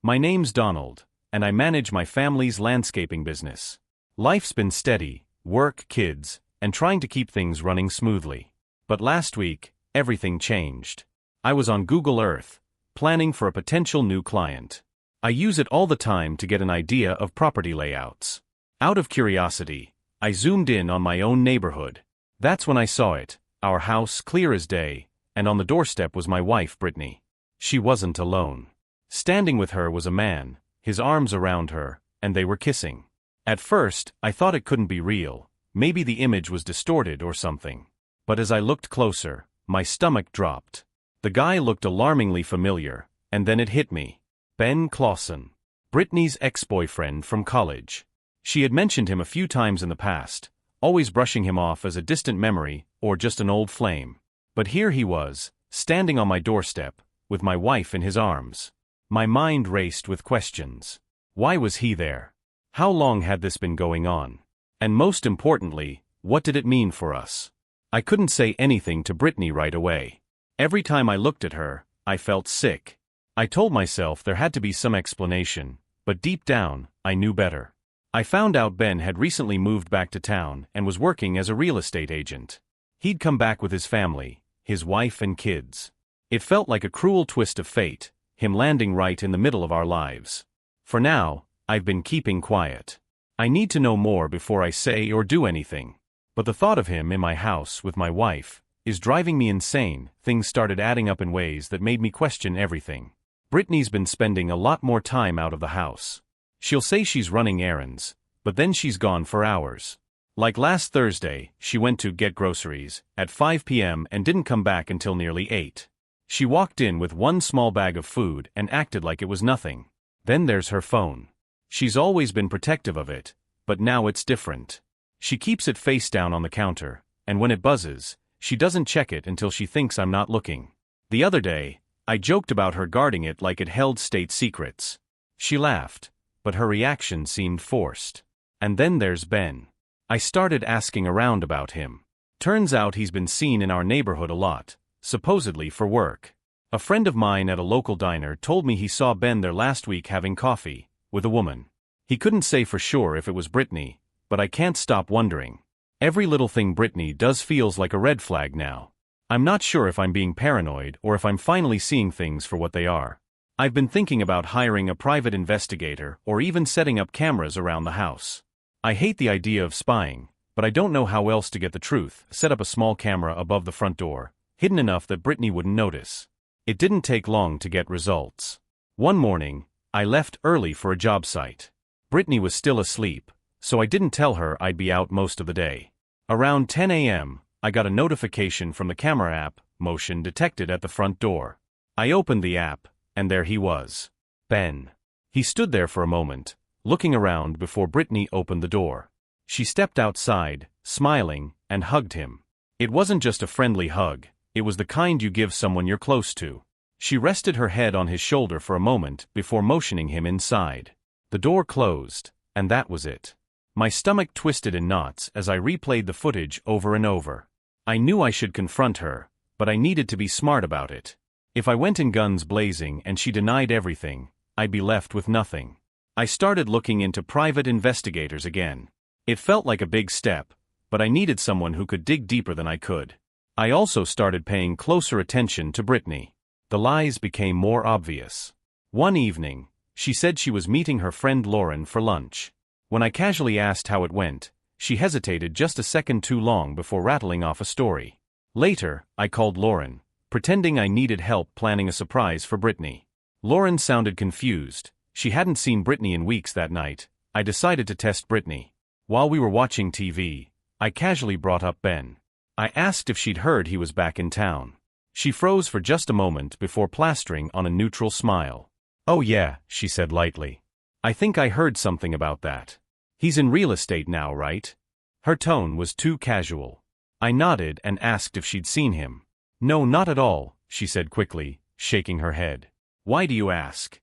My name's Donald, and I manage my family's landscaping business. Life's been steady, work, kids, and trying to keep things running smoothly. But last week, everything changed. I was on Google Earth, planning for a potential new client. I use it all the time to get an idea of property layouts. Out of curiosity, I zoomed in on my own neighborhood. That's when I saw it, our house clear as day, and on the doorstep was my wife, Brittany. She wasn't alone. Standing with her was a man, his arms around her, and they were kissing. At first, I thought it couldn't be real, maybe the image was distorted or something. But as I looked closer, my stomach dropped. The guy looked alarmingly familiar, and then it hit me. Ben Clausen. Brittany's ex-boyfriend from college. She had mentioned him a few times in the past, always brushing him off as a distant memory or just an old flame. But here he was, standing on my doorstep, with my wife in his arms. My mind raced with questions. Why was he there? How long had this been going on? And most importantly, what did it mean for us? I couldn't say anything to Brittany right away. Every time I looked at her, I felt sick. I told myself there had to be some explanation, but deep down, I knew better. I found out Ben had recently moved back to town and was working as a real estate agent. He'd come back with his family, his wife and kids. It felt like a cruel twist of fate, him landing right in the middle of our lives. For now, I've been keeping quiet. I need to know more before I say or do anything. But the thought of him in my house with my wife is driving me insane. Things started adding up in ways that made me question everything. Brittany's been spending a lot more time out of the house. She'll say she's running errands, but then she's gone for hours. Like last Thursday, she went to get groceries at 5 p.m. and didn't come back until nearly 8. She walked in with one small bag of food and acted like it was nothing. Then there's her phone. She's always been protective of it, but now it's different. She keeps it face down on the counter, and when it buzzes, she doesn't check it until she thinks I'm not looking. The other day, I joked about her guarding it like it held state secrets. She laughed, but her reaction seemed forced. And then there's Ben. I started asking around about him. Turns out he's been seen in our neighborhood a lot, supposedly for work. A friend of mine at a local diner told me he saw Ben there last week having coffee with a woman. He couldn't say for sure if it was Brittany, but I can't stop wondering. Every little thing Brittany does feels like a red flag now. I'm not sure if I'm being paranoid or if I'm finally seeing things for what they are. I've been thinking about hiring a private investigator or even setting up cameras around the house. I hate the idea of spying, but I don't know how else to get the truth. Set up a small camera above the front door, hidden enough that Brittany wouldn't notice. It didn't take long to get results. One morning, I left early for a job site. Brittany was still asleep, so I didn't tell her I'd be out most of the day. Around 10 a.m., I got a notification from the camera app, motion detected at the front door. I opened the app, and there he was. Ben. He stood there for a moment, looking around before Brittany opened the door. She stepped outside, smiling, and hugged him. It wasn't just a friendly hug, it was the kind you give someone you're close to. She rested her head on his shoulder for a moment before motioning him inside. The door closed, and that was it. My stomach twisted in knots as I replayed the footage over and over. I knew I should confront her, but I needed to be smart about it. If I went in guns blazing and she denied everything, I'd be left with nothing. I started looking into private investigators again. It felt like a big step, but I needed someone who could dig deeper than I could. I also started paying closer attention to Brittany. The lies became more obvious. One evening, she said she was meeting her friend Lauren for lunch. When I casually asked how it went, she hesitated just a second too long before rattling off a story. Later, I called Lauren, pretending I needed help planning a surprise for Brittany. Lauren sounded confused. She hadn't seen Brittany in weeks that night. I decided to test Brittany. While we were watching TV, I casually brought up Ben. I asked if she'd heard he was back in town. She froze for just a moment before plastering on a neutral smile. "Oh yeah," she said lightly. "I think I heard something about that. He's in real estate now, right?" Her tone was too casual. I nodded and asked if she'd seen him. "No, not at all," she said quickly, shaking her head. "Why do you ask?"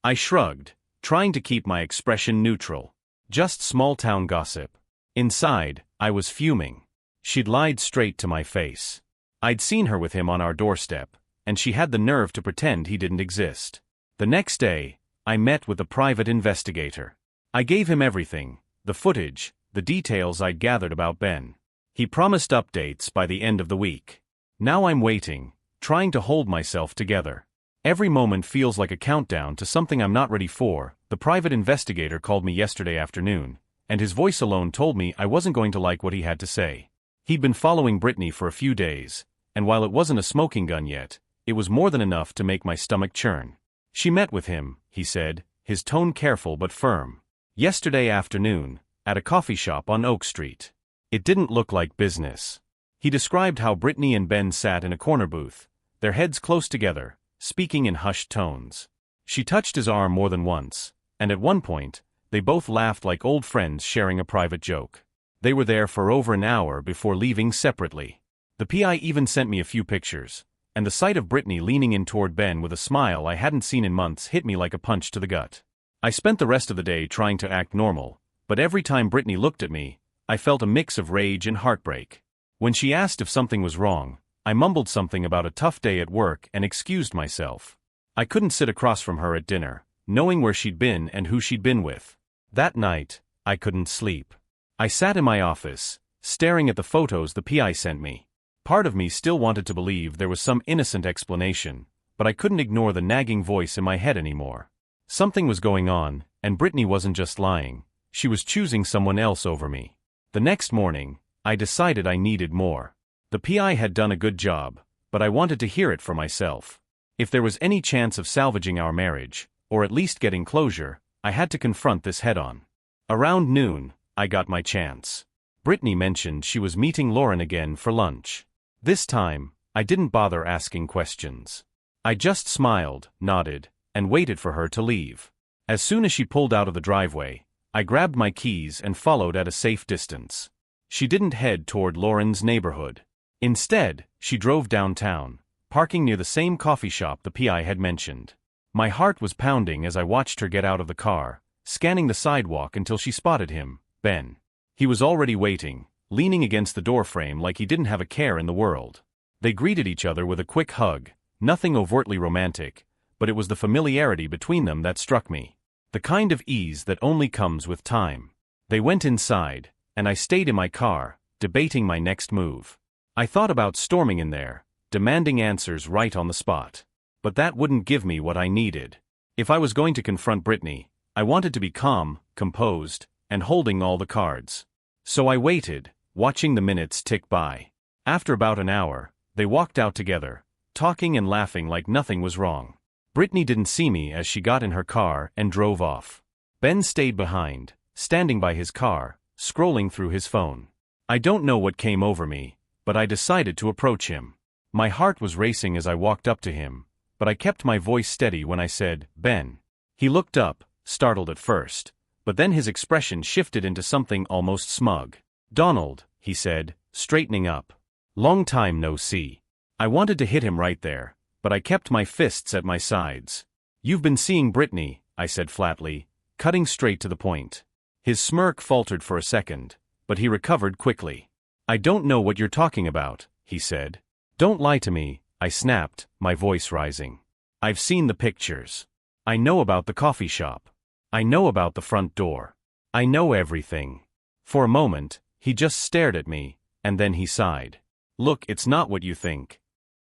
I shrugged, trying to keep my expression neutral. Just small-town gossip. Inside, I was fuming. She'd lied straight to my face. I'd seen her with him on our doorstep, and she had the nerve to pretend he didn't exist. The next day, I met with a private investigator. I gave him everything, the footage, the details I'd gathered about Ben. He promised updates by the end of the week. Now I'm waiting, trying to hold myself together. Every moment feels like a countdown to something I'm not ready for. The private investigator called me yesterday afternoon, and his voice alone told me I wasn't going to like what he had to say. He'd been following Brittany for a few days, and while it wasn't a smoking gun yet, it was more than enough to make my stomach churn. She met with him, he said, his tone careful but firm. Yesterday afternoon, at a coffee shop on Oak Street. It didn't look like business. He described how Brittany and Ben sat in a corner booth, their heads close together, speaking in hushed tones. She touched his arm more than once, and at one point, they both laughed like old friends sharing a private joke. They were there for over an hour before leaving separately. The PI even sent me a few pictures, and the sight of Brittany leaning in toward Ben with a smile I hadn't seen in months hit me like a punch to the gut. I spent the rest of the day trying to act normal, but every time Brittany looked at me, I felt a mix of rage and heartbreak. When she asked if something was wrong, I mumbled something about a tough day at work and excused myself. I couldn't sit across from her at dinner, knowing where she'd been and who she'd been with. That night, I couldn't sleep. I sat in my office, staring at the photos the PI sent me. Part of me still wanted to believe there was some innocent explanation, but I couldn't ignore the nagging voice in my head anymore. Something was going on, and Brittany wasn't just lying. She was choosing someone else over me. The next morning, I decided I needed more. The PI had done a good job, but I wanted to hear it for myself. If there was any chance of salvaging our marriage, or at least getting closure, I had to confront this head-on. Around noon, I got my chance. Brittany mentioned she was meeting Lauren again for lunch. This time, I didn't bother asking questions. I just smiled, nodded, and waited for her to leave. As soon as she pulled out of the driveway, I grabbed my keys and followed at a safe distance. She didn't head toward Lauren's neighborhood. Instead, she drove downtown, parking near the same coffee shop the PI had mentioned. My heart was pounding as I watched her get out of the car, scanning the sidewalk until she spotted him, Ben. He was already waiting, leaning against the doorframe like he didn't have a care in the world. They greeted each other with a quick hug, nothing overtly romantic, but it was the familiarity between them that struck me. The kind of ease that only comes with time. They went inside, and I stayed in my car, debating my next move. I thought about storming in there, demanding answers right on the spot. But that wouldn't give me what I needed. If I was going to confront Brittany, I wanted to be calm, composed, and holding all the cards. So I waited, watching the minutes tick by. After about an hour, they walked out together, talking and laughing like nothing was wrong. Brittany didn't see me as she got in her car and drove off. Ben stayed behind, standing by his car, scrolling through his phone. I don't know what came over me, but I decided to approach him. My heart was racing as I walked up to him, but I kept my voice steady when I said, "Ben." He looked up, startled at first, but then his expression shifted into something almost smug. "Donald," he said, straightening up. "Long time no see." I wanted to hit him right there, but I kept my fists at my sides. "You've been seeing Brittany," I said flatly, cutting straight to the point. His smirk faltered for a second, but he recovered quickly. "I don't know what you're talking about," he said. "Don't lie to me," I snapped, my voice rising. "I've seen the pictures. I know about the coffee shop. I know about the front door. I know everything." For a moment, he just stared at me, and then he sighed. "Look, it's not what you think."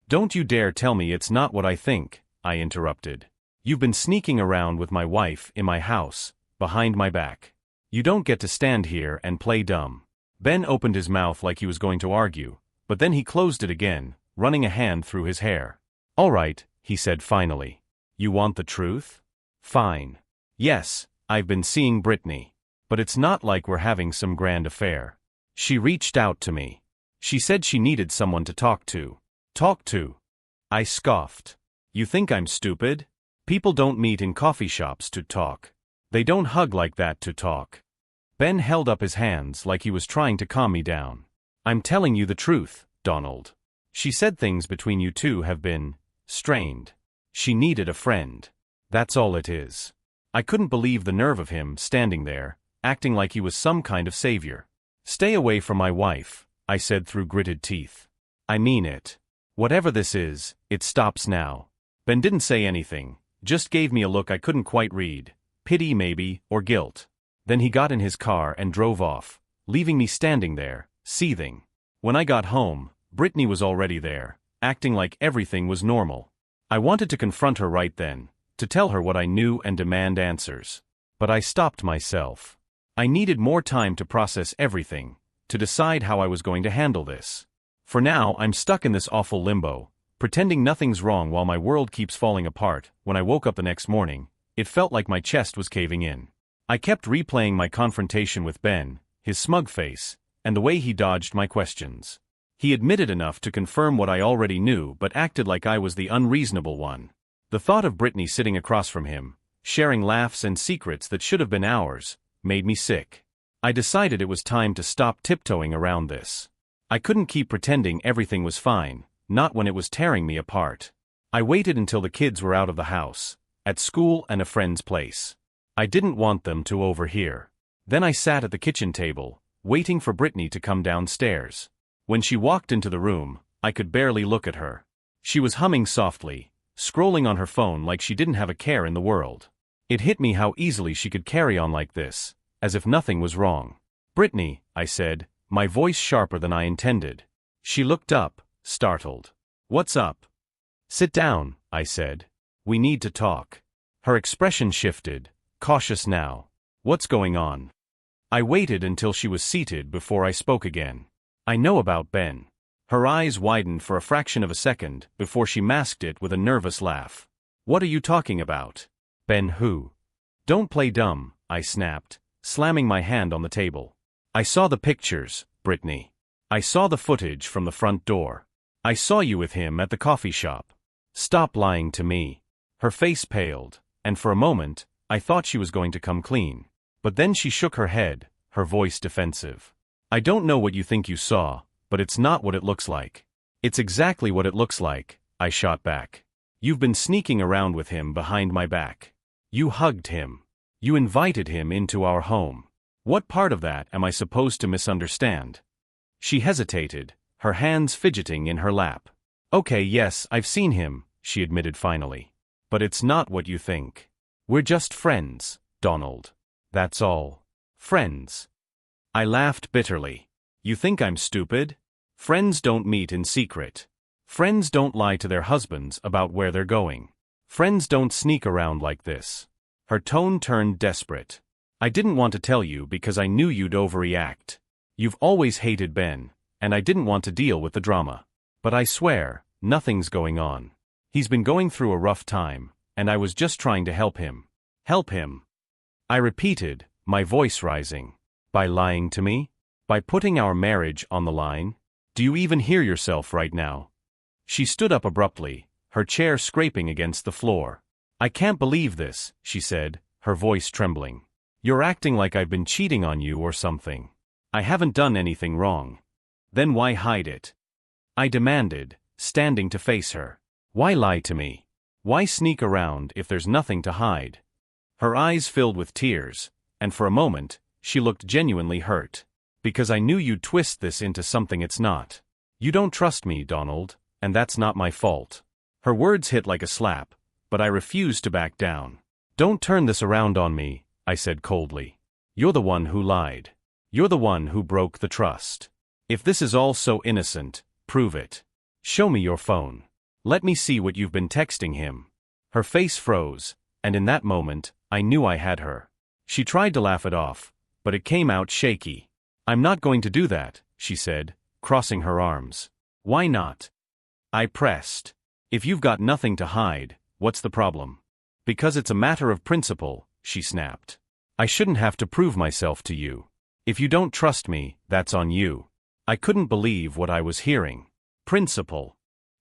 "Don't you dare tell me it's not what I think," I interrupted. "You've been sneaking around with my wife in my house, behind my back. You don't get to stand here and play dumb." Ben opened his mouth like he was going to argue, but then he closed it again, running a hand through his hair. "All right," he said finally. "You want the truth? Fine. Yes, I've been seeing Brittany. But it's not like we're having some grand affair. She reached out to me. She said she needed someone to talk to." "Talk to?" I scoffed. "You think I'm stupid? People don't meet in coffee shops to talk. They don't hug like that to talk." Ben held up his hands like he was trying to calm me down. "I'm telling you the truth, Donald. She said things between you two have been strained. She needed a friend. That's all it is." I couldn't believe the nerve of him standing there, acting like he was some kind of savior. "Stay away from my wife," I said through gritted teeth. "I mean it. Whatever this is, it stops now." Ben didn't say anything, Just gave me a look I couldn't quite read. Pity maybe, or guilt. Then he got in his car and drove off, leaving me standing there, seething. When I got home, Brittany was already there, acting like everything was normal. I wanted to confront her right then, to tell her what I knew and demand answers. But I stopped myself. I needed more time to process everything, to decide how I was going to handle this. For now, I'm stuck in this awful limbo, pretending nothing's wrong while my world keeps falling apart. When I woke up the next morning, it felt like my chest was caving in. I kept replaying my confrontation with Ben, his smug face, and the way he dodged my questions. He admitted enough to confirm what I already knew but acted like I was the unreasonable one. The thought of Brittany sitting across from him, sharing laughs and secrets that should have been ours, made me sick. I decided it was time to stop tiptoeing around this. I couldn't keep pretending everything was fine, not when it was tearing me apart. I waited until the kids were out of the house, at school and a friend's place. I didn't want them to overhear. Then I sat at the kitchen table, waiting for Brittany to come downstairs. When she walked into the room, I could barely look at her. She was humming softly, scrolling on her phone like she didn't have a care in the world. It hit me how easily she could carry on like this, as if nothing was wrong. "Brittany," I said, my voice sharper than I intended. She looked up, startled. "What's up?" "Sit down," I said. "We need to talk." Her expression shifted, cautious now. "What's going on?" I waited until she was seated before I spoke again. "I know about Ben." Her eyes widened for a fraction of a second before she masked it with a nervous laugh. "What are you talking about?" "Ben who?" "Don't play dumb," I snapped, slamming my hand on the table. "I saw the pictures, Brittany. I saw the footage from the front door. I saw you with him at the coffee shop. Stop lying to me." Her face paled, and for a moment, I thought she was going to come clean. But then she shook her head, her voice defensive. "I don't know what you think you saw, but it's not what it looks like." "It's exactly what it looks like," I shot back. "You've been sneaking around with him behind my back. You hugged him. You invited him into our home. What part of that am I supposed to misunderstand?" She hesitated, her hands fidgeting in her lap. "Okay, yes, I've seen him," she admitted finally. "But it's not what you think. We're just friends, Donald. That's all. Friends." I laughed bitterly. "You think I'm stupid? Friends don't meet in secret. Friends don't lie to their husbands about where they're going. Friends don't sneak around like this." Her tone turned desperate. "I didn't want to tell you because I knew you'd overreact. You've always hated Ben, and I didn't want to deal with the drama. But I swear, nothing's going on. He's been going through a rough time, and I was just trying to help him." "Help him?" I repeated, my voice rising. "By lying to me? By putting our marriage on the line? Do you even hear yourself right now?" She stood up abruptly, her chair scraping against the floor. "I can't believe this," she said, her voice trembling. "You're acting like I've been cheating on you or something. I haven't done anything wrong." "Then why hide it?" I demanded, standing to face her. "Why lie to me? Why sneak around if there's nothing to hide?" Her eyes filled with tears, and for a moment, she looked genuinely hurt. "Because I knew you'd twist this into something it's not. You don't trust me, Donald, and that's not my fault." Her words hit like a slap, but I refused to back down. "Don't turn this around on me," I said coldly. "You're the one who lied. You're the one who broke the trust. If this is all so innocent, prove it. Show me your phone. Let me see what you've been texting him." Her face froze, and in that moment, I knew I had her. She tried to laugh it off, but it came out shaky. "I'm not going to do that," she said, crossing her arms. "Why not?" I pressed. "If you've got nothing to hide, what's the problem?" "Because it's a matter of principle," she snapped. "I shouldn't have to prove myself to you. If you don't trust me, that's on you." I couldn't believe what I was hearing. "Principle?"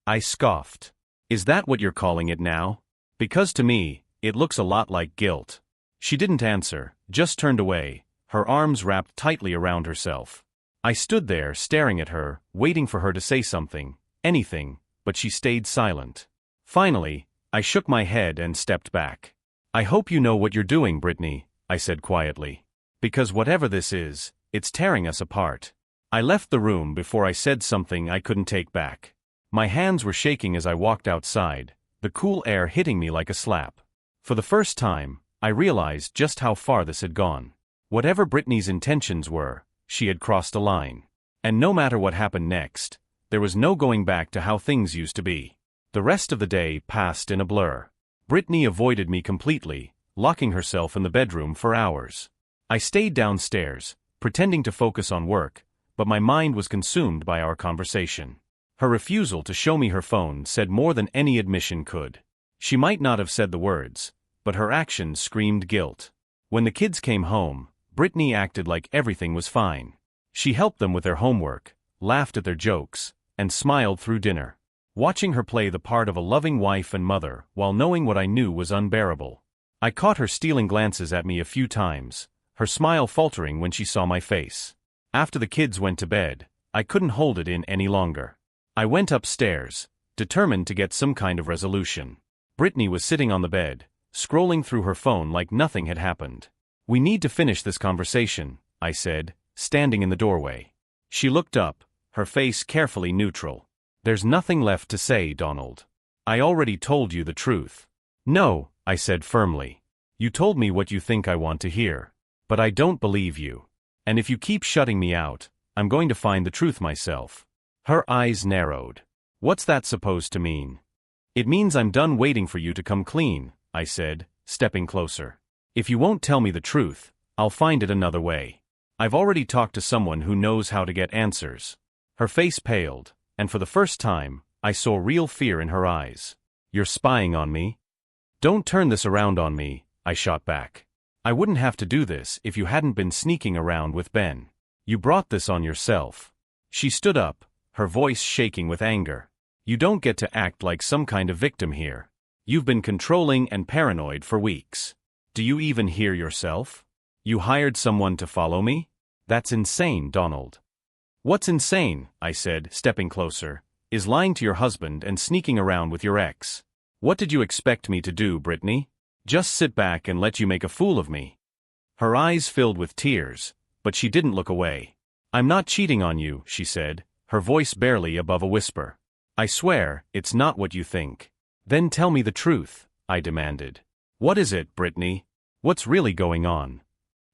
I scoffed. "Is that what you're calling it now? Because to me, it looks a lot like guilt." She didn't answer, just turned away, her arms wrapped tightly around herself. I stood there staring at her, waiting for her to say something, anything, but she stayed silent. Finally, I shook my head and stepped back. "I hope you know what you're doing, Brittany," I said quietly. "Because whatever this is, it's tearing us apart." I left the room before I said something I couldn't take back. My hands were shaking as I walked outside, the cool air hitting me like a slap. For the first time, I realized just how far this had gone. Whatever Brittany's intentions were, she had crossed a line. And no matter what happened next, there was no going back to how things used to be. The rest of the day passed in a blur. Brittany avoided me completely, locking herself in the bedroom for hours. I stayed downstairs, pretending to focus on work, but my mind was consumed by our conversation. Her refusal to show me her phone said more than any admission could. She might not have said the words, but her actions screamed guilt. When the kids came home, Brittany acted like everything was fine. She helped them with their homework, laughed at their jokes, and smiled through dinner. Watching her play the part of a loving wife and mother while knowing what I knew was unbearable. I caught her stealing glances at me a few times, her smile faltering when she saw my face. After the kids went to bed, I couldn't hold it in any longer. I went upstairs, determined to get some kind of resolution. Brittany was sitting on the bed, scrolling through her phone like nothing had happened. "We need to finish this conversation," I said, standing in the doorway. She looked up, her face carefully neutral. "There's nothing left to say, Donald. I already told you the truth." "No," I said firmly. "You told me what you think I want to hear. But I don't believe you. And if you keep shutting me out, I'm going to find the truth myself." Her eyes narrowed. "What's that supposed to mean?" "It means I'm done waiting for you to come clean," I said, stepping closer. "If you won't tell me the truth, I'll find it another way. I've already talked to someone who knows how to get answers." Her face paled, and for the first time, I saw real fear in her eyes. "You're spying on me?" "Don't turn this around on me," I shot back. "I wouldn't have to do this if you hadn't been sneaking around with Ben. You brought this on yourself." She stood up, her voice shaking with anger. "You don't get to act like some kind of victim here. You've been controlling and paranoid for weeks. Do you even hear yourself? You hired someone to follow me? That's insane, Donald." "What's insane," I said, stepping closer, "is lying to your husband and sneaking around with your ex. What did you expect me to do, Brittany? Just sit back and let you make a fool of me?" Her eyes filled with tears, but she didn't look away. "I'm not cheating on you," she said, her voice barely above a whisper. "I swear, it's not what you think." "Then tell me the truth," I demanded. "What is it, Brittany? What's really going on?"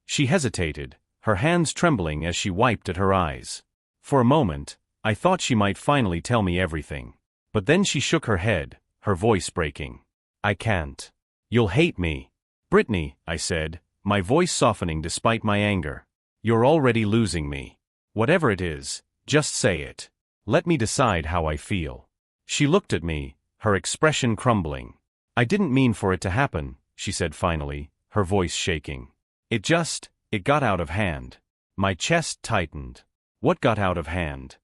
She hesitated, her hands trembling as she wiped at her eyes. For a moment, I thought she might finally tell me everything. But then she shook her head, her voice breaking. "I can't. You'll hate me." "Brittany," I said, my voice softening despite my anger. "You're already losing me. Whatever it is, just say it. Let me decide how I feel." She looked at me, her expression crumbling. "I didn't mean for it to happen," she said finally, her voice shaking. It got out of hand." My chest tightened. "What got out of hand?"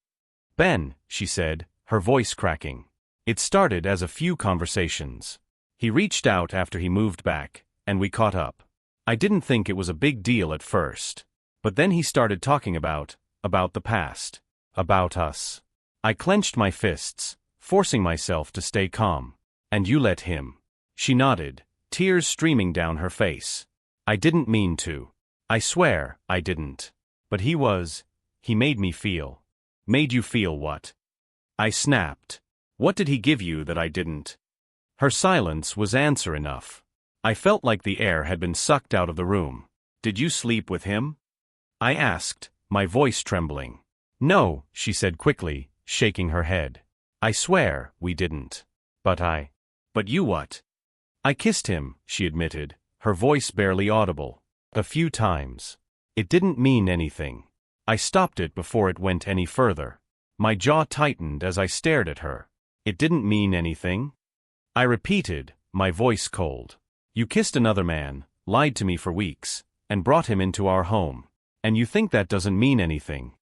"Ben," she said, her voice cracking. "It started as a few conversations. He reached out after he moved back, and we caught up. I didn't think it was a big deal at first. But then he started talking about the past. About us." I clenched my fists, forcing myself to stay calm. "And you let him?" She nodded, tears streaming down her face. "I didn't mean to. I swear, I didn't. But he made me feel." "Made you feel what?" I snapped. "What did he give you that I didn't?" Her silence was answer enough. I felt like the air had been sucked out of the room. "Did you sleep with him?" I asked, my voice trembling. "No," she said quickly, shaking her head. "I swear, we didn't." But you what?" "I kissed him," she admitted, her voice barely audible. "A few times. It didn't mean anything." I stopped it before it went any further. My jaw tightened as I stared at her. "It didn't mean anything?" I repeated, my voice cold. "You kissed another man, lied to me for weeks, and brought him into our home. And you think that doesn't mean anything?"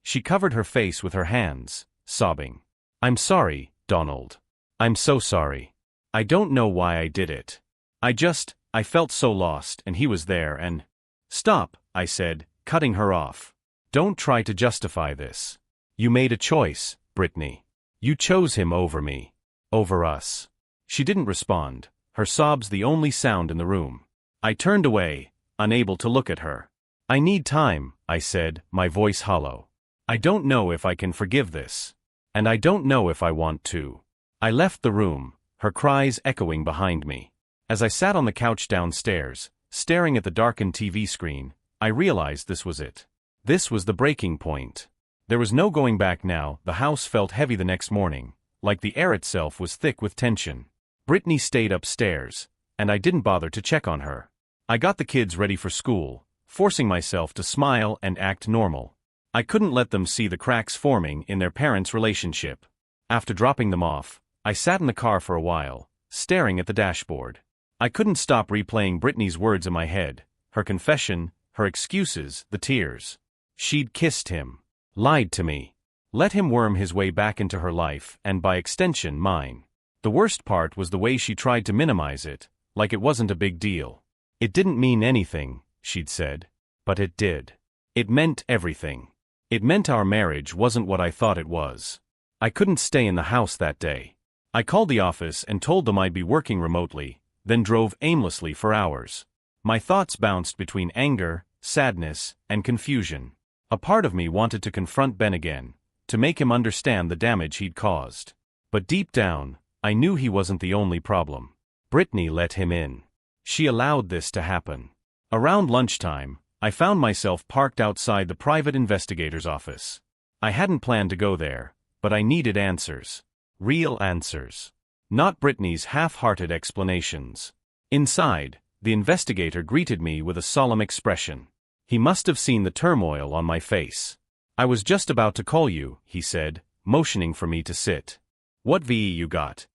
She covered her face with her hands, sobbing. "I'm sorry, Donald. I'm so sorry. I don't know why I did it. I felt so lost and he was there and—" "Stop," I said, cutting her off. "Don't try to justify this. You made a choice, Brittany. You chose him over me. Over us." She didn't respond, her sobs the only sound in the room. I turned away, unable to look at her. "I need time," I said, my voice hollow. "I don't know if I can forgive this. And I don't know if I want to." I left the room, her cries echoing behind me. As I sat on the couch downstairs, staring at the darkened TV screen, I realized this was it. This was the breaking point. There was no going back now. The house felt heavy the next morning, like the air itself was thick with tension. Brittany stayed upstairs, and I didn't bother to check on her. I got the kids ready for school, forcing myself to smile and act normal. I couldn't let them see the cracks forming in their parents' relationship. After dropping them off, I sat in the car for a while, staring at the dashboard. I couldn't stop replaying Brittany's words in my head, her confession, her excuses, the tears. She'd kissed him, lied to me, let him worm his way back into her life and by extension mine. The worst part was the way she tried to minimize it, like it wasn't a big deal. It didn't mean anything, she'd said. But it did. It meant everything. It meant our marriage wasn't what I thought it was. I couldn't stay in the house that day. I called the office and told them I'd be working remotely, then drove aimlessly for hours. My thoughts bounced between anger, sadness, and confusion. A part of me wanted to confront Ben again, to make him understand the damage he'd caused. But deep down, I knew he wasn't the only problem. Brittany let him in. She allowed this to happen. Around lunchtime, I found myself parked outside the private investigator's office. I hadn't planned to go there, but I needed answers. Real answers. Not Brittany's half-hearted explanations. Inside, the investigator greeted me with a solemn expression. He must have seen the turmoil on my face. "I was just about to call you," he said, motioning for me to sit. "What VE you got?"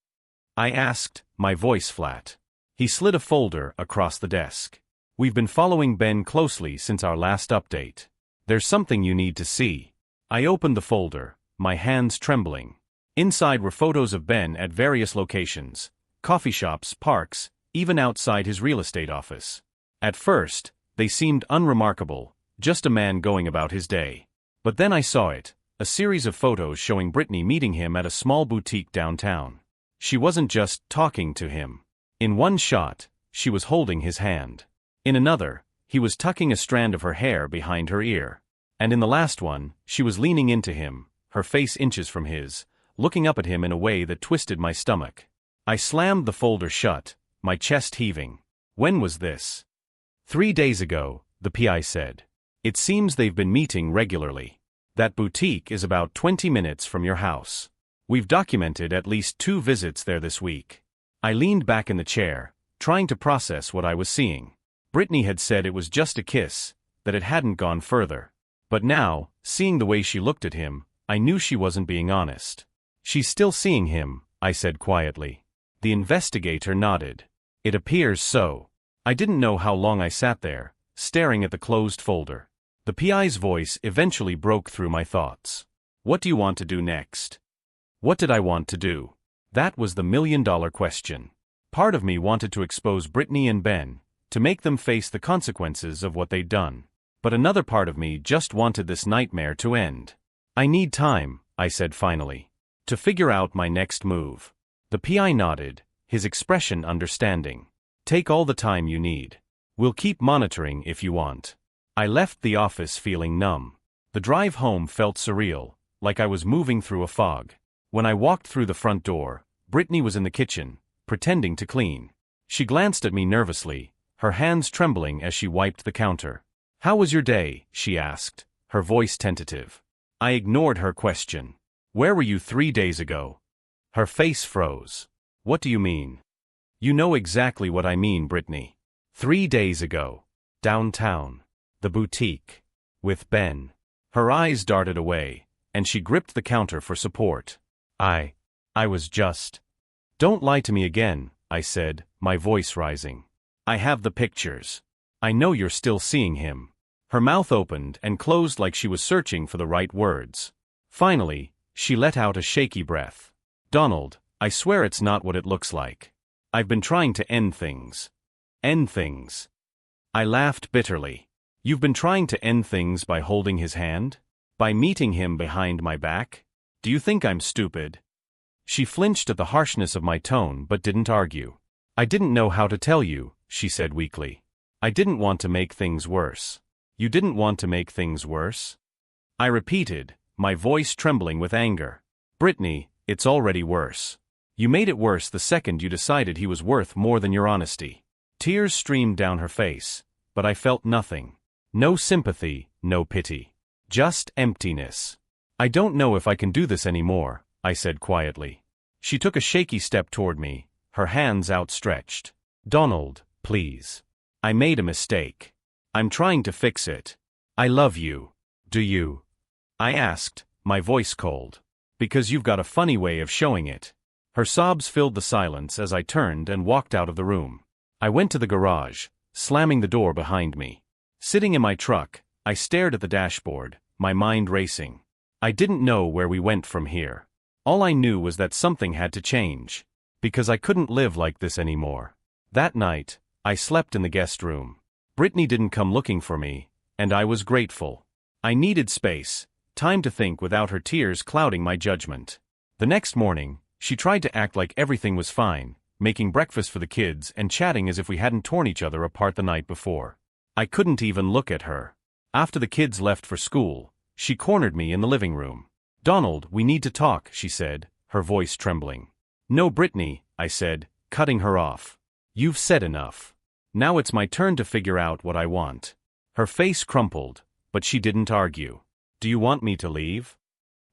I asked, my voice flat. He slid a folder across the desk. "We've been following Ben closely since our last update. There's something you need to see." I opened the folder, my hands trembling. Inside were photos of Ben at various locations, coffee shops, parks, even outside his real estate office. At first, they seemed unremarkable, just a man going about his day. But then I saw it, a series of photos showing Brittany meeting him at a small boutique downtown. She wasn't just talking to him. In one shot, she was holding his hand. In another, he was tucking a strand of her hair behind her ear. And in the last one, she was leaning into him, her face inches from his, looking up at him in a way that twisted my stomach. I slammed the folder shut, my chest heaving. "When was this?" 3 days ago, the PI said. "It seems they've been meeting regularly. That boutique is about 20 minutes from your house. We've documented at least 2 visits there this week." I leaned back in the chair, trying to process what I was seeing. Brittany had said it was just a kiss, that it hadn't gone further. But now, seeing the way she looked at him, I knew she wasn't being honest. "She's still seeing him," I said quietly. The investigator nodded. "It appears so." I didn't know how long I sat there, staring at the closed folder. The PI's voice eventually broke through my thoughts. "What do you want to do next?" What did I want to do? That was the million-dollar question. Part of me wanted to expose Brittany and Ben, to make them face the consequences of what they'd done. But another part of me just wanted this nightmare to end. "I need time," I said finally, "to figure out my next move." The PI nodded, his expression understanding. "Take all the time you need. We'll keep monitoring if you want." I left the office feeling numb. The drive home felt surreal, like I was moving through a fog. When I walked through the front door, Brittany was in the kitchen, pretending to clean. She glanced at me nervously, her hands trembling as she wiped the counter. "How was your day?" she asked, her voice tentative. I ignored her question. "Where were you 3 days ago?" Her face froze. "What do you mean?" "You know exactly what I mean, Brittany. 3 days ago. Downtown. The boutique. With Ben." Her eyes darted away, and she gripped the counter for support. I was just... "Don't lie to me again," I said, my voice rising. "I have the pictures. I know you're still seeing him." Her mouth opened and closed like she was searching for the right words. Finally, she let out a shaky breath. "Donald, I swear it's not what it looks like. I've been trying to end things." "End things?" I laughed bitterly. "You've been trying to end things by holding his hand? By meeting him behind my back? Do you think I'm stupid?" She flinched at the harshness of my tone but didn't argue. "I didn't know how to tell you," she said weakly. "I didn't want to make things worse." "You didn't want to make things worse?" I repeated, my voice trembling with anger. "Brittany, it's already worse. You made it worse the second you decided he was worth more than your honesty. Tears streamed down her face, but I felt nothing. No sympathy, no pity. Just emptiness. I don't know if I can do this anymore, I said quietly. She took a shaky step toward me, her hands outstretched. Donald, please. I made a mistake. I'm trying to fix it. I love you. Do you? I asked, my voice cold. Because you've got a funny way of showing it. Her sobs filled the silence as I turned and walked out of the room. I went to the garage, slamming the door behind me. Sitting in my truck, I stared at the dashboard, my mind racing. I didn't know where we went from here. All I knew was that something had to change. Because I couldn't live like this anymore. That night, I slept in the guest room. Brittany didn't come looking for me, and I was grateful. I needed space, time to think without her tears clouding my judgment. The next morning, she tried to act like everything was fine, making breakfast for the kids and chatting as if we hadn't torn each other apart the night before. I couldn't even look at her. After the kids left for school, she cornered me in the living room. Donald, we need to talk, she said, her voice trembling. No, Brittany, I said, cutting her off. You've said enough. Now it's my turn to figure out what I want. Her face crumpled, but she didn't argue. Do you want me to leave?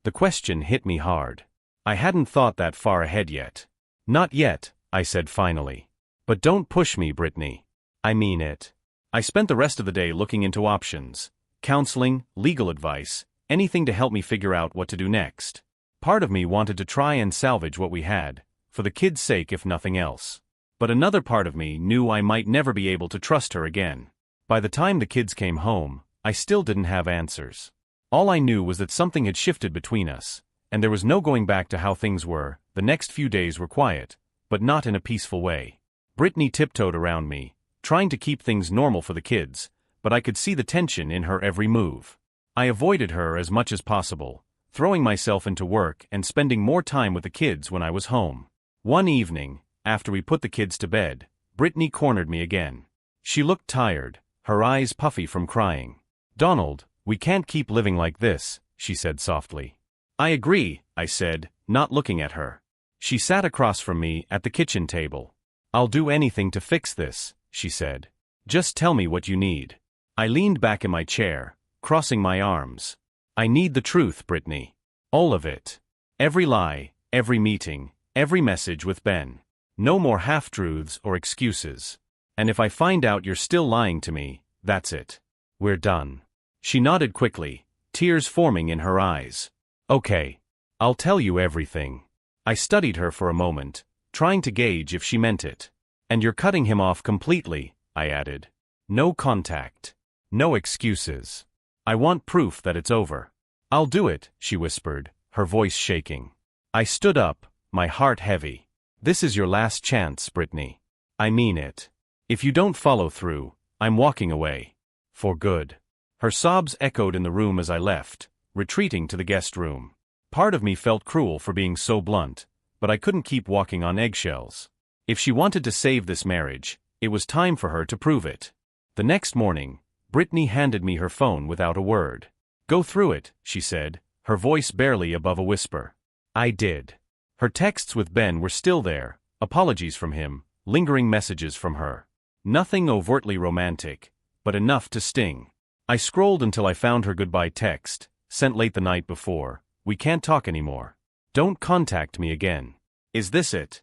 The question hit me hard. I hadn't thought that far ahead yet. Not yet, I said finally. But don't push me, Brittany. I mean it. I spent the rest of the day looking into options. Counseling, legal advice, anything to help me figure out what to do next. Part of me wanted to try and salvage what we had, for the kids' sake if nothing else. But another part of me knew I might never be able to trust her again. By the time the kids came home, I still didn't have answers. All I knew was that something had shifted between us, and there was no going back to how things were. The next few days were quiet, but not in a peaceful way. Brittany tiptoed around me, trying to keep things normal for the kids, but I could see the tension in her every move. I avoided her as much as possible, throwing myself into work and spending more time with the kids when I was home. One evening, after we put the kids to bed, Brittany cornered me again. She looked tired, her eyes puffy from crying. Donald, we can't keep living like this, she said softly. I agree, I said, not looking at her. She sat across from me at the kitchen table. I'll do anything to fix this, she said. Just tell me what you need. I leaned back in my chair, crossing my arms. I need the truth, Brittany. All of it. Every lie, every meeting, every message with Ben. No more half-truths or excuses. And if I find out you're still lying to me, that's it. We're done. She nodded quickly, tears forming in her eyes. Okay. I'll tell you everything. I studied her for a moment, trying to gauge if she meant it. And you're cutting him off completely, I added. No contact. No excuses. I want proof that it's over. I'll do it, she whispered, her voice shaking. I stood up, my heart heavy. This is your last chance, Brittany. I mean it. If you don't follow through, I'm walking away. For good. Her sobs echoed in the room as I left, retreating to the guest room. Part of me felt cruel for being so blunt, but I couldn't keep walking on eggshells. If she wanted to save this marriage, it was time for her to prove it. The next morning, Brittany handed me her phone without a word. Go through it, she said, her voice barely above a whisper. I did. Her texts with Ben were still there, apologies from him, lingering messages from her. Nothing overtly romantic, but enough to sting. I scrolled until I found her goodbye text, sent late the night before. We can't talk anymore. Don't contact me again. Is this it?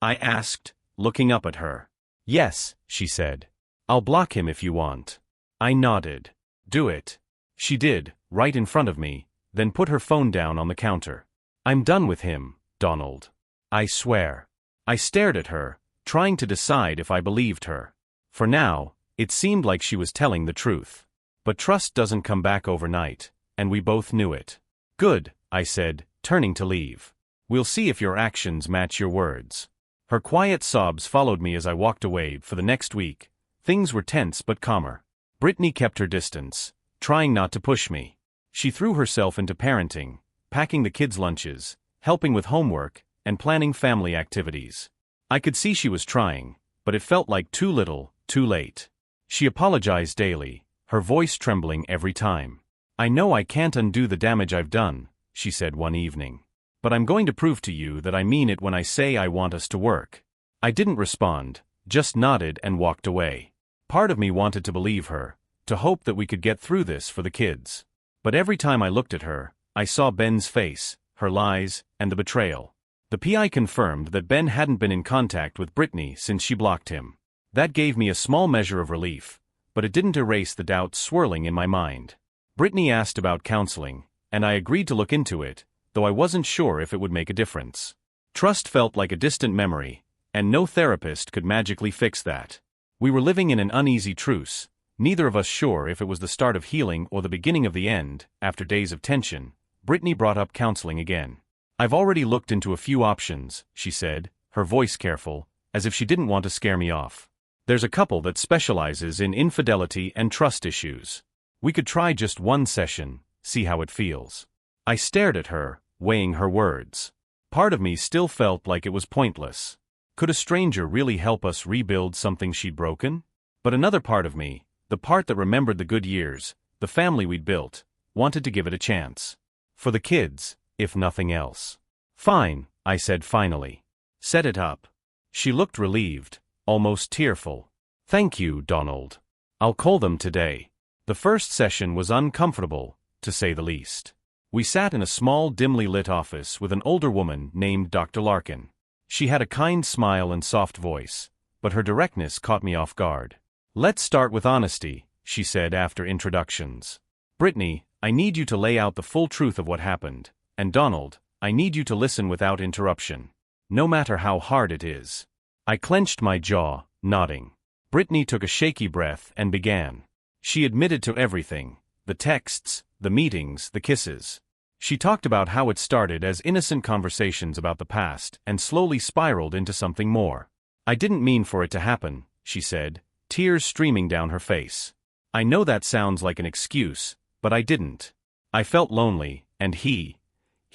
I asked, looking up at her. Yes, she said. I'll block him if you want. I nodded. Do it. She did, right in front of me, then put her phone down on the counter. I'm done with him, Donald. I swear. I stared at her, trying to decide if I believed her. For now, it seemed like she was telling the truth. But trust doesn't come back overnight, and we both knew it. Good, I said, turning to leave. We'll see if your actions match your words. Her quiet sobs followed me as I walked away. For the next week, things were tense but calmer. Brittany kept her distance, trying not to push me. She threw herself into parenting, packing the kids' lunches, helping with homework, and planning family activities. I could see she was trying, but it felt like too little, too late. She apologized daily, her voice trembling every time. I know I can't undo the damage I've done, she said one evening. But I'm going to prove to you that I mean it when I say I want us to work. I didn't respond, just nodded and walked away. Part of me wanted to believe her, to hope that we could get through this for the kids. But every time I looked at her, I saw Ben's face, her lies, and the betrayal. The PI confirmed that Ben hadn't been in contact with Brittany since she blocked him. That gave me a small measure of relief, but it didn't erase the doubts swirling in my mind. Brittany asked about counseling, and I agreed to look into it, though I wasn't sure if it would make a difference. Trust felt like a distant memory, and no therapist could magically fix that. We were living in an uneasy truce, neither of us sure if it was the start of healing or the beginning of the end. After days of tension, Brittany brought up counseling again. I've already looked into a few options, she said, her voice careful, as if she didn't want to scare me off. There's a couple that specializes in infidelity and trust issues. We could try just one session, see how it feels. I stared at her, weighing her words. Part of me still felt like it was pointless. Could a stranger really help us rebuild something she'd broken? But another part of me, the part that remembered the good years, the family we'd built, wanted to give it a chance. For the kids, if nothing else. Fine, I said finally. Set it up. She looked relieved, almost tearful. Thank you, Donald. I'll call them today. The first session was uncomfortable, to say the least. We sat in a small, dimly lit office with an older woman named Dr. Larkin. She had a kind smile and soft voice, but her directness caught me off guard. Let's start with honesty, she said after introductions. Brittany, I need you to lay out the full truth of what happened, and Donald, I need you to listen without interruption. No matter how hard it is. I clenched my jaw, nodding. Brittany took a shaky breath and began. She admitted to everything, the texts, the meetings, the kisses. She talked about how it started as innocent conversations about the past and slowly spiraled into something more. I didn't mean for it to happen, she said, tears streaming down her face. I know that sounds like an excuse, but I didn't. I felt lonely, and he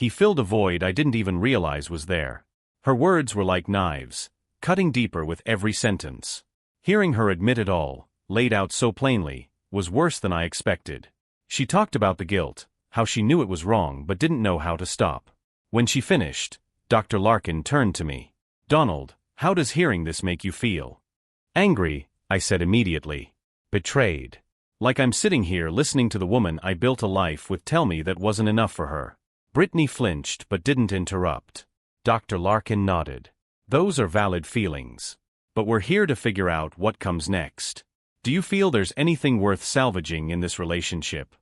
filled a void I didn't even realize was there. Her words were like knives, cutting deeper with every sentence. Hearing her admit it all, laid out so plainly, was worse than I expected. She talked about the guilt, how she knew it was wrong but didn't know how to stop. When she finished, Dr. Larkin turned to me. Donald, how does hearing this make you feel? Angry, I said immediately. Betrayed. Like I'm sitting here listening to the woman I built a life with tell me that wasn't enough for her. Brittany flinched but didn't interrupt. Dr. Larkin nodded. Those are valid feelings. But we're here to figure out what comes next. Do you feel there's anything worth salvaging in this relationship?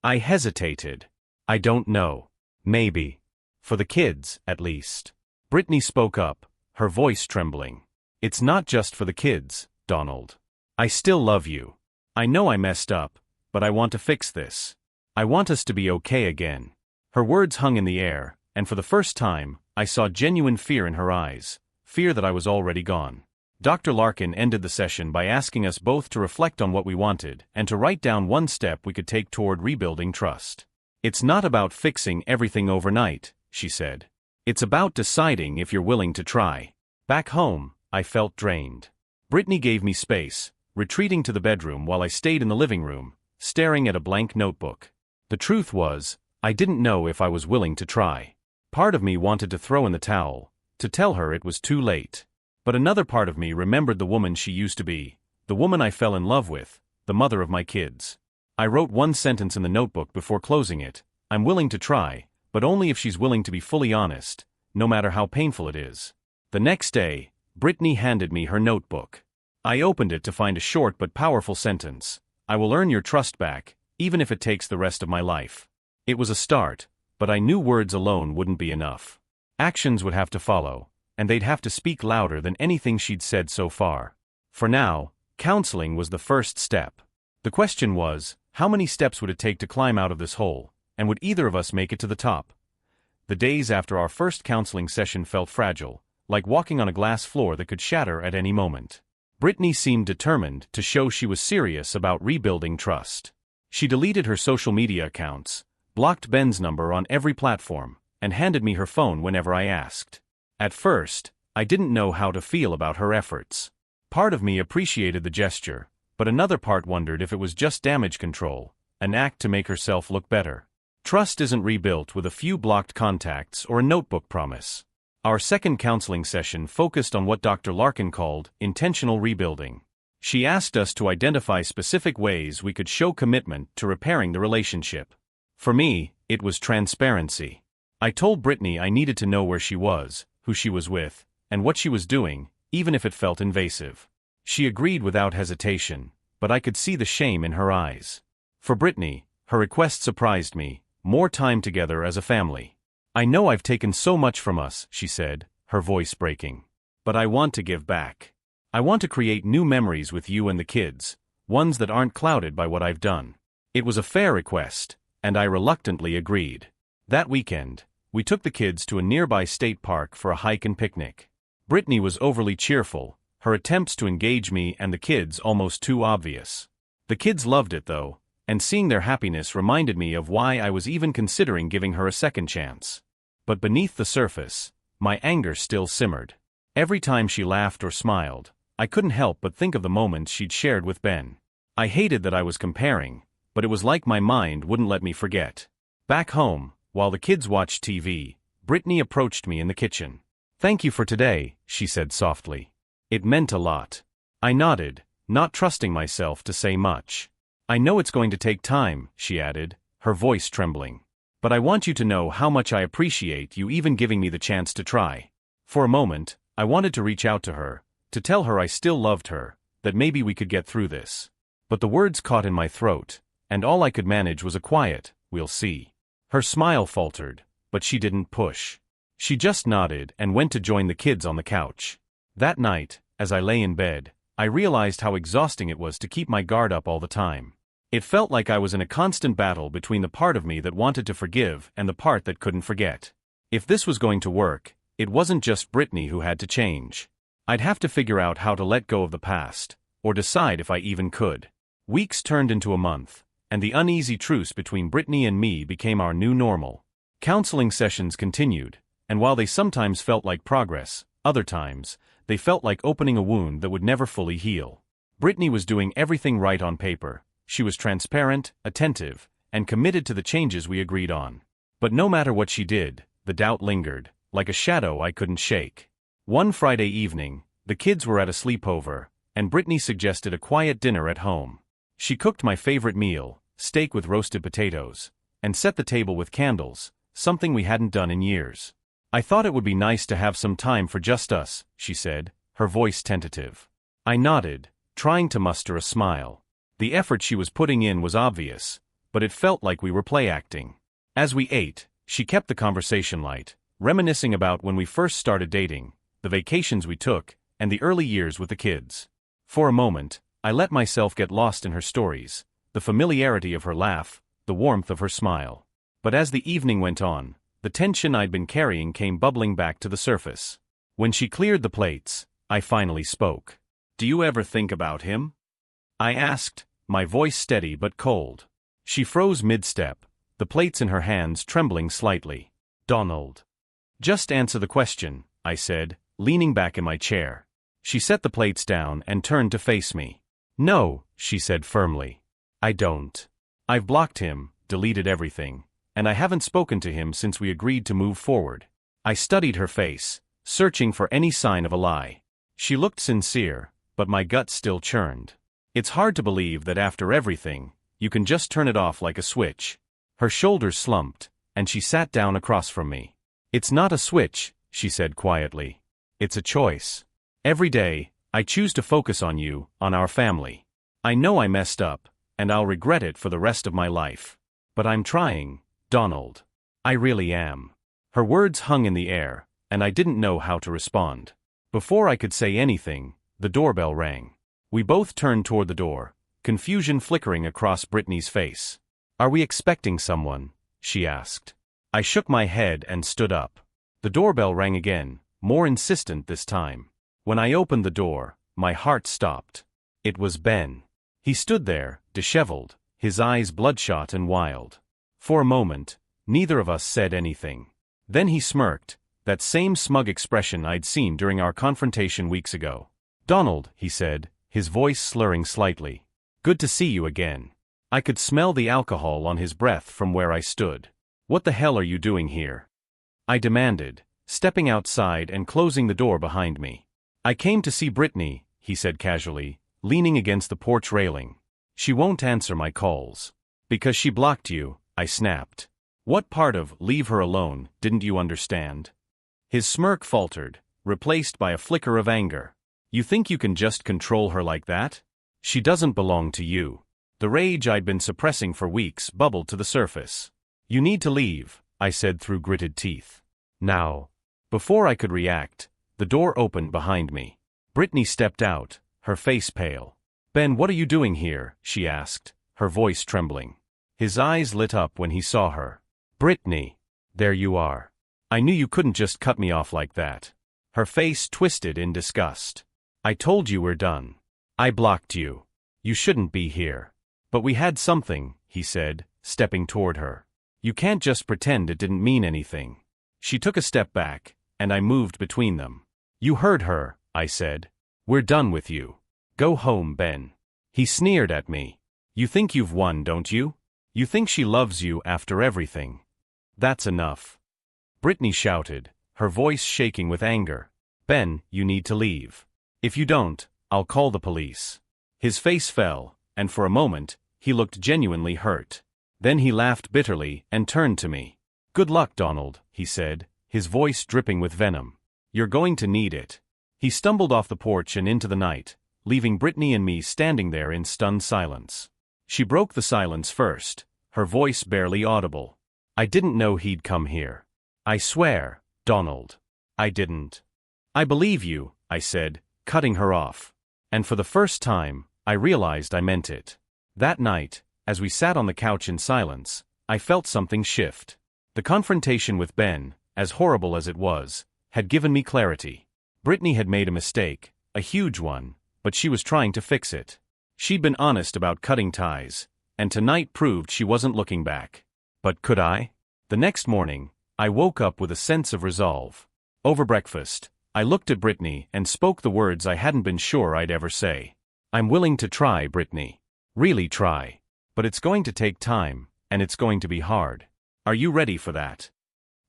I hesitated. I don't know. Maybe. For the kids, at least. Brittany spoke up, her voice trembling. It's not just for the kids, Donald. I still love you. I know I messed up, but I want to fix this. I want us to be okay again. Her words hung in the air, and for the first time, I saw genuine fear in her eyes, fear that I was already gone. Dr. Larkin ended the session by asking us both to reflect on what we wanted and to write down one step we could take toward rebuilding trust. It's not about fixing everything overnight, she said. It's about deciding if you're willing to try. Back home, I felt drained. Brittany gave me space, retreating to the bedroom while I stayed in the living room, staring at a blank notebook. The truth was, I didn't know if I was willing to try. Part of me wanted to throw in the towel, to tell her it was too late. But another part of me remembered the woman she used to be, the woman I fell in love with, the mother of my kids. I wrote one sentence in the notebook before closing it. I'm willing to try, but only if she's willing to be fully honest, no matter how painful it is. The next day, Brittany handed me her notebook. I opened it to find a short but powerful sentence. I will earn your trust back, even if it takes the rest of my life. It was a start, but I knew words alone wouldn't be enough. Actions would have to follow, and they'd have to speak louder than anything she'd said so far. For now, counseling was the first step. The question was, how many steps would it take to climb out of this hole, and would either of us make it to the top? The days after our first counseling session felt fragile, like walking on a glass floor that could shatter at any moment. Brittany seemed determined to show she was serious about rebuilding trust. She deleted her social media accounts, blocked Ben's number on every platform, and handed me her phone whenever I asked. At first, I didn't know how to feel about her efforts. Part of me appreciated the gesture, but another part wondered if it was just damage control, an act to make herself look better. Trust isn't rebuilt with a few blocked contacts or a notebook promise. Our second counseling session focused on what Dr. Larkin called intentional rebuilding. She asked us to identify specific ways we could show commitment to repairing the relationship. For me, it was transparency. I told Brittany I needed to know where she was, who she was with, and what she was doing, even if it felt invasive. She agreed without hesitation, but I could see the shame in her eyes. For Brittany, her request surprised me: more time together as a family. I know I've taken so much from us, she said, her voice breaking. But I want to give back. I want to create new memories with you and the kids, ones that aren't clouded by what I've done. It was a fair request, and I reluctantly agreed. That weekend, we took the kids to a nearby state park for a hike and picnic. Brittany was overly cheerful, her attempts to engage me and the kids almost too obvious. The kids loved it though, and seeing their happiness reminded me of why I was even considering giving her a second chance. But beneath the surface, my anger still simmered. Every time she laughed or smiled, I couldn't help but think of the moments she'd shared with Ben. I hated that I was comparing, but it was like my mind wouldn't let me forget. Back home, while the kids watched TV, Brittany approached me in the kitchen. "Thank you for today," she said softly. It meant a lot. I nodded, not trusting myself to say much. "I know it's going to take time," she added, her voice trembling. "But I want you to know how much I appreciate you even giving me the chance to try." For a moment, I wanted to reach out to her, to tell her I still loved her, that maybe we could get through this. But the words caught in my throat, and all I could manage was a quiet, "We'll see." Her smile faltered, but she didn't push. She just nodded and went to join the kids on the couch. That night, as I lay in bed, I realized how exhausting it was to keep my guard up all the time. It felt like I was in a constant battle between the part of me that wanted to forgive and the part that couldn't forget. If this was going to work, it wasn't just Brittany who had to change. I'd have to figure out how to let go of the past, or decide if I even could. Weeks turned into a month, and the uneasy truce between Brittany and me became our new normal. Counseling sessions continued, and while they sometimes felt like progress, other times, they felt like opening a wound that would never fully heal. Brittany was doing everything right on paper. She was transparent, attentive, and committed to the changes we agreed on. But no matter what she did, the doubt lingered, like a shadow I couldn't shake. One Friday evening, the kids were at a sleepover, and Brittany suggested a quiet dinner at home. She cooked my favorite meal, steak with roasted potatoes, and set the table with candles, something we hadn't done in years. "I thought it would be nice to have some time for just us," she said, her voice tentative. I nodded, trying to muster a smile. The effort she was putting in was obvious, but it felt like we were play acting. As we ate, she kept the conversation light, reminiscing about when we first started dating, the vacations we took, and the early years with the kids. For a moment, I let myself get lost in her stories, the familiarity of her laugh, the warmth of her smile. But as the evening went on, the tension I'd been carrying came bubbling back to the surface. When she cleared the plates, I finally spoke. "Do you ever think about him?" I asked, my voice steady but cold. She froze mid-step, the plates in her hands trembling slightly. "Donald." "Just answer the question," I said, leaning back in my chair. She set the plates down and turned to face me. "No," she said firmly. "I don't. I've blocked him, deleted everything, and I haven't spoken to him since we agreed to move forward." I studied her face, searching for any sign of a lie. She looked sincere, but my gut still churned. It's hard to believe that after everything, you can just turn it off like a switch. Her shoulders slumped, and she sat down across from me. "It's not a switch," she said quietly. "It's a choice. Every day, I choose to focus on you, on our family. I know I messed up, and I'll regret it for the rest of my life. But I'm trying, Donald. I really am." Her words hung in the air, and I didn't know how to respond. Before I could say anything, the doorbell rang. We both turned toward the door, confusion flickering across Brittany's face. "Are we expecting someone?" she asked. I shook my head and stood up. The doorbell rang again, more insistent this time. When I opened the door, my heart stopped. It was Ben. He stood there, disheveled, his eyes bloodshot and wild. For a moment, neither of us said anything. Then he smirked, that same smug expression I'd seen during our confrontation weeks ago. "Donald," he said, his voice slurring slightly. "Good to see you again." I could smell the alcohol on his breath from where I stood. What the hell are you doing here? I demanded, stepping outside and closing the door behind me. I came to see Brittany, he said casually, leaning against the porch railing. She won't answer my calls. Because she blocked you, I snapped. What part of leave her alone didn't you understand? His smirk faltered, replaced by a flicker of anger. You think you can just control her like that? She doesn't belong to you. The rage I'd been suppressing for weeks bubbled to the surface. You need to leave, I said through gritted teeth. Now. Before I could react, the door opened behind me. Brittany stepped out, her face pale. Ben, what are you doing here? She asked, her voice trembling. His eyes lit up when he saw her. Brittany. There you are. I knew you couldn't just cut me off like that. Her face twisted in disgust. I told you we're done. I blocked you. You shouldn't be here. But we had something, he said, stepping toward her. You can't just pretend it didn't mean anything. She took a step back, and I moved between them. You heard her, I said. We're done with you. Go home, Ben. He sneered at me. You think you've won, don't you? You think she loves you after everything. That's enough. Brittany shouted, her voice shaking with anger. Ben, you need to leave. If you don't, I'll call the police. His face fell, and for a moment, he looked genuinely hurt. Then he laughed bitterly and turned to me. Good luck, Donald, he said, his voice dripping with venom. You're going to need it. He stumbled off the porch and into the night, leaving Brittany and me standing there in stunned silence. She broke the silence first, her voice barely audible. I didn't know he'd come here. I swear, Donald. I didn't. I believe you, I said, cutting her off. And for the first time, I realized I meant it. That night, as we sat on the couch in silence, I felt something shift. The confrontation with Ben, as horrible as it was, had given me clarity. Brittany had made a mistake, a huge one, but she was trying to fix it. She'd been honest about cutting ties, and tonight proved she wasn't looking back. But could I? The next morning, I woke up with a sense of resolve. Over breakfast, I looked at Brittany and spoke the words I hadn't been sure I'd ever say. I'm willing to try, Brittany. Really try. But it's going to take time, and it's going to be hard. Are you ready for that?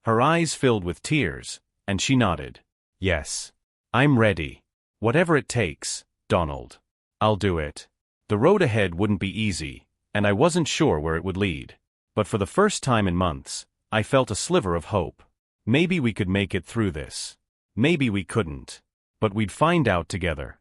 Her eyes filled with tears, and she nodded. Yes. I'm ready. Whatever it takes, Donald. I'll do it. The road ahead wouldn't be easy, and I wasn't sure where it would lead. But for the first time in months, I felt a sliver of hope. Maybe we could make it through this. Maybe we couldn't. But we'd find out together.